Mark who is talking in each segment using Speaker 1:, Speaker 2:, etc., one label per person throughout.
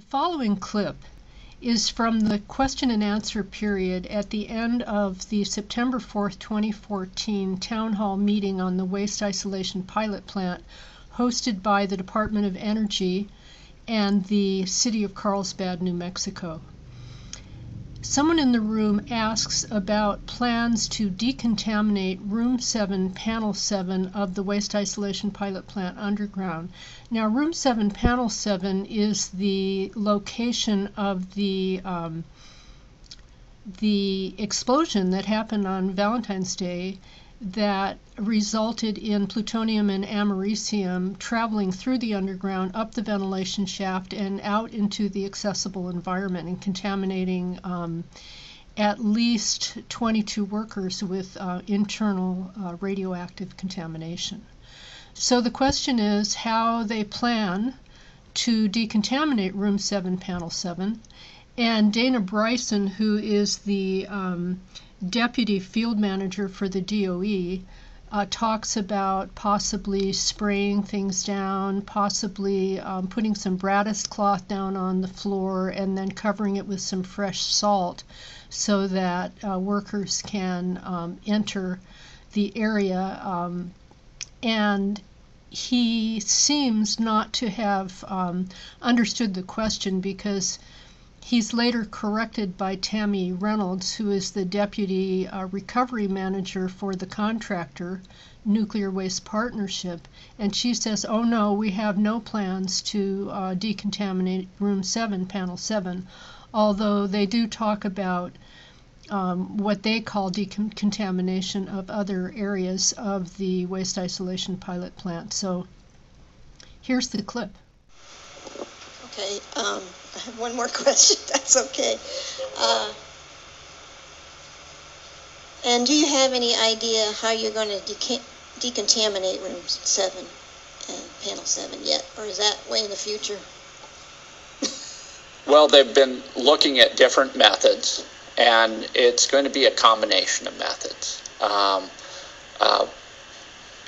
Speaker 1: Following clip is from the question and answer period at the end of the September 4th, 2014 Town Hall meeting on the Waste Isolation Pilot Plant hosted by the Department of Energy and the City of Carlsbad, New Mexico. Someone in the room asks about plans to decontaminate Room 7, Panel 7 of the Waste Isolation Pilot Plant underground. Now, Room 7, Panel 7 is the location of the explosion that happened on Valentine's Day that resulted in plutonium and americium traveling through the underground, up the ventilation shaft, and out into the accessible environment and contaminating at least 22 workers with internal radioactive contamination. So the question is how they plan to decontaminate Room 7, Panel 7. And Dana Bryson, who is the Deputy Field Manager for the DOE, talks about possibly spraying things down, possibly putting some brattice cloth down on the floor and then covering it with some fresh salt so that workers can enter the area. And he seems not to have understood the question, because he's later corrected by Tammy Reynolds, who is the Deputy Recovery Manager for the contractor, Nuclear Waste Partnership, and she says, oh no, we have no plans to decontaminate Room 7, Panel 7, although they do talk about what they call decontamination of other areas of the Waste Isolation Pilot Plant. So here's the clip.
Speaker 2: Okay, I have one more question, that's okay. And do you have any idea how you're going to decontaminate Room 7 and Panel 7 yet, or is that way in the future?
Speaker 3: Well, they've been looking at different methods, and it's going to be a combination of methods.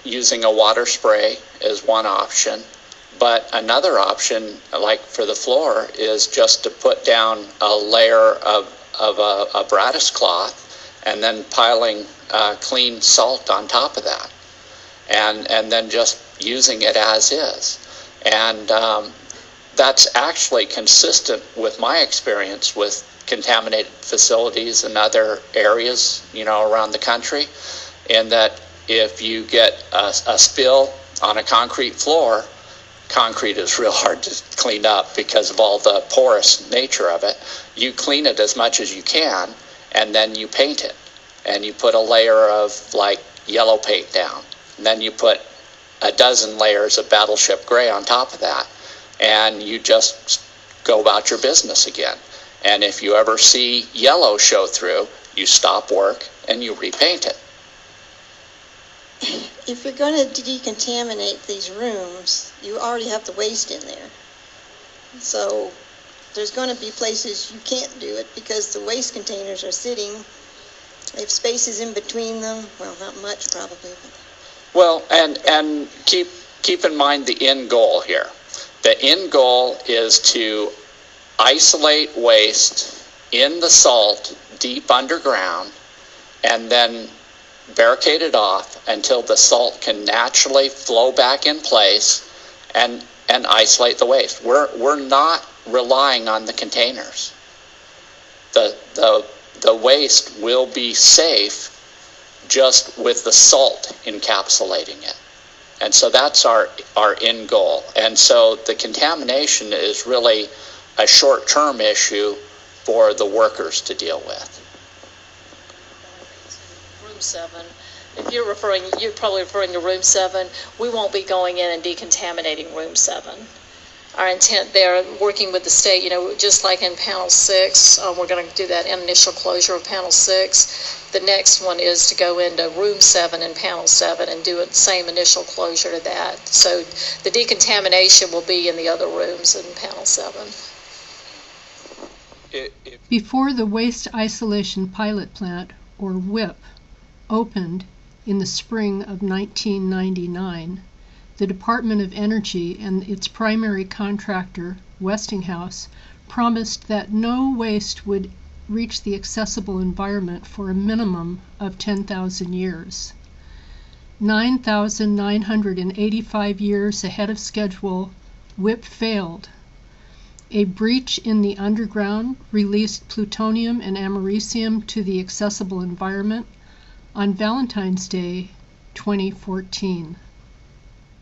Speaker 3: Using a water spray is one option. But another option, like for the floor, is just to put down a layer of a brattice cloth and then piling clean salt on top of that, and then just using it as is. And that's actually consistent with my experience with contaminated facilities in other areas, around the country, in that if you get a spill on a concrete floor, concrete is real hard to clean up because of all the porous nature of it. You clean it as much as you can, and then you paint it. And you put a layer of, like, yellow paint down. And then you put a dozen layers of Battleship Gray on top of that. And you just go about your business again. And if you ever see yellow show through, you stop work and you repaint it.
Speaker 2: If you're going to decontaminate these rooms, you already have the waste in there. So there's going to be places you can't do it because the waste containers are sitting. They have spaces in between them. Well, not much probably. But.
Speaker 3: Well, and keep in mind the end goal here. The end goal is to isolate waste in the salt deep underground and then barricade it off until the salt can naturally flow back in place and isolate the waste. We're not relying on the containers. The waste will be safe just with the salt encapsulating it. And so that's our end goal. And so the contamination is really a short-term issue for the workers to deal with.
Speaker 4: Room 7. If you're probably referring to Room 7. We won't be going in and decontaminating Room 7. Our intent there, working with the state, just like in Panel 6, we're going to do that initial closure of Panel 6. The next one is to go into Room 7 and Panel 7 and do the same initial closure to that. So the decontamination will be in the other rooms in Panel 7.
Speaker 1: Before the Waste Isolation Pilot Plant, or WIPP, opened in the spring of 1999, the Department of Energy and its primary contractor, Westinghouse, promised that no waste would reach the accessible environment for a minimum of 10,000 years. 9,985 years ahead of schedule, WIPP failed. A breach in the underground released plutonium and americium to the accessible environment on Valentine's Day, 2014.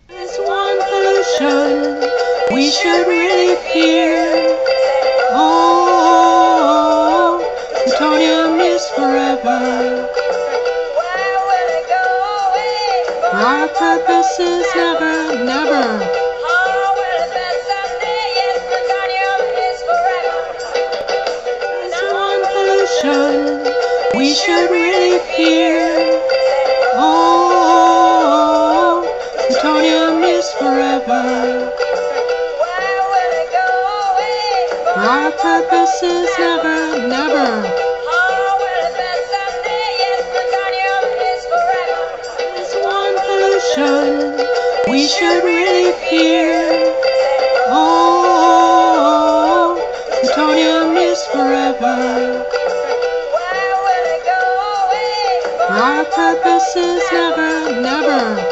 Speaker 1: There's one pollution we should really fear. Oh, plutonium is forever. Our purpose is never, never. There's one pollution we should really fear. Oh, plutonium is forever. Our purpose is never, never. There's one pollution we should really fear. Oh, plutonium is forever. Our purpose is never, never.